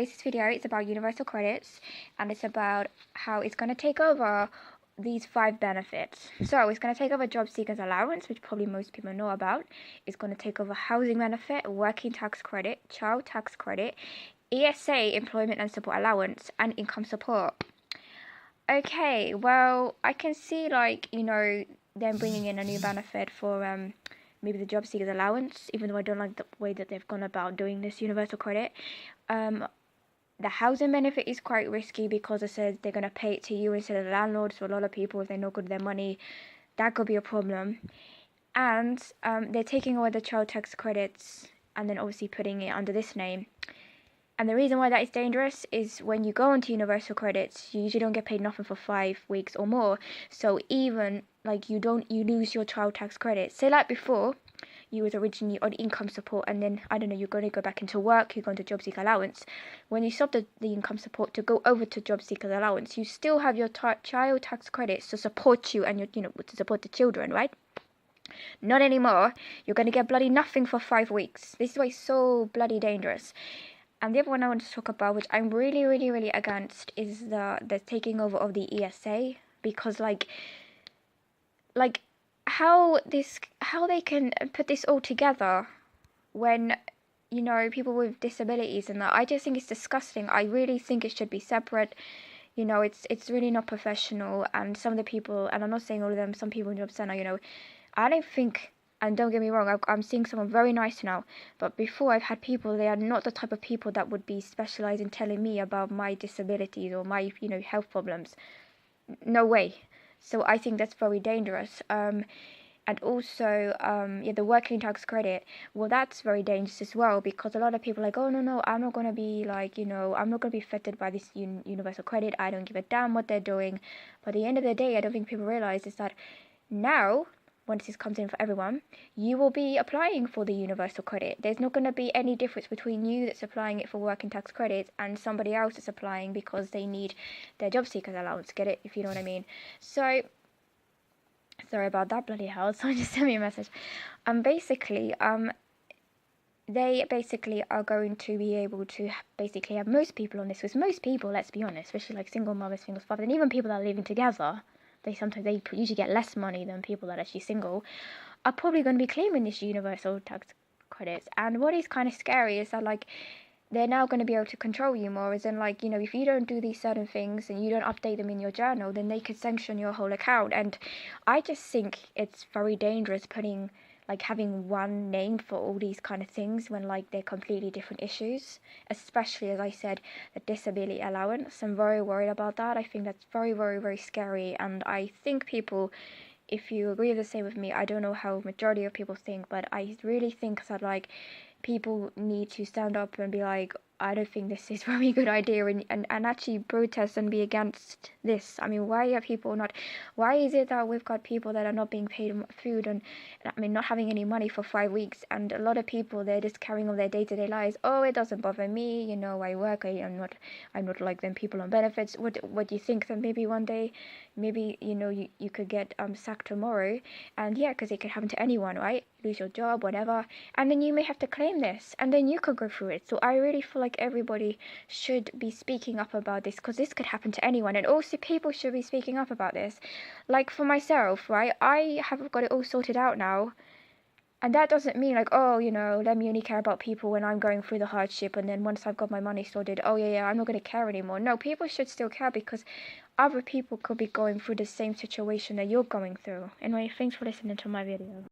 This video is about universal credits, and it's about how it's going to take over these 5 benefits. So it's going to take over job seekers allowance, which probably most people know about. It's going to take over housing benefit, working tax credit, child tax credit, ESA, employment and support allowance, and income support. Okay, well, I can see them bringing in a new benefit for maybe the job seekers allowance, even though I don't like the way that they've gone about doing this universal credit. The housing benefit is quite risky because it says they're going to pay it to you instead of the landlord. So a lot of people, if they're not good with their money, that could be a problem. And they're taking away the child tax credits and then obviously putting it under this name. And the reason why that is dangerous is when you go onto universal credits, you usually don't get paid nothing for 5 weeks or more. So even you lose your child tax credit. Say like before, you was originally on income support, and then I don't know, you're going to go back into work, you're going to job seeker allowance. When you stop the income support to go over to job seeker allowance, you still have your child tax credits to support you and your to support the children, right? Not anymore. You're going to get bloody nothing for 5 weeks. This is why it's so bloody dangerous. And the other one I want to talk about, which I'm really, really, really against, is the taking over of the ESA, because how they can put this all together when people with disabilities and that. I just think it's disgusting. I really think it should be separate. It's really not professional. And some of the people, and I'm not saying all of them, some people in Job Center, I don't think, and don't get me wrong, I'm seeing someone very nice now, but before I've had people, they are not the type of people that would be specialized in telling me about my disabilities or my health problems. No way. So I think that's very dangerous. And also, the working tax credit. Well, that's very dangerous as well, because a lot of people are like, oh no, I'm not gonna be I'm not gonna be affected by this universal credit. I don't give a damn what they're doing. But at the end of the day, I don't think people realize is that now, once this comes in for everyone, you will be applying for the universal credit. There's not going to be any difference between you that's applying it for working tax credits and somebody else that's applying because they need their job seekers allowance to get it, if you know what I mean. So, sorry about that, bloody hell. Someone just sent me a message. They basically are going to be able to basically have most people on this, because most people, let's be honest, especially like single mothers, single fathers, and even people that are living together, they usually get less money than people that are actually single, are probably going to be claiming this universal tax credits. And what is kind of scary is that they're now going to be able to control you more, as in if you don't do these certain things and you don't update them in your journal, then they could sanction your whole account. And I just think it's very dangerous putting having one name for all these kind of things when they're completely different issues, especially, as I said, the disability allowance. I'm very worried about that. I think that's very, very, very scary. And I think people, if you agree the same with me, I don't know how majority of people think, but I really think that people need to stand up and be like, I don't think this is a very good idea, and actually protest and be against this. I mean, why is it that we've got people that are not being paid food and not having any money for 5 weeks, and a lot of people, they're just carrying on their day-to-day lives. Oh, it doesn't bother me, I work, I'm not like them people on benefits. What do you think that maybe one day, maybe you could get sacked tomorrow, and yeah, because it could happen to anyone, right? Lose your job, whatever, and then you may have to claim this, and then you could go through it. So I really feel like everybody should be speaking up about this, because this could happen to anyone, and also people should be speaking up about this. Like for myself, right, I have got it all sorted out now, and that doesn't mean let me only care about people when I'm going through the hardship, and then once I've got my money sorted, oh yeah, I'm not going to care anymore. No, people should still care, because other people could be going through the same situation that you're going through. Anyway, thanks for listening to my video.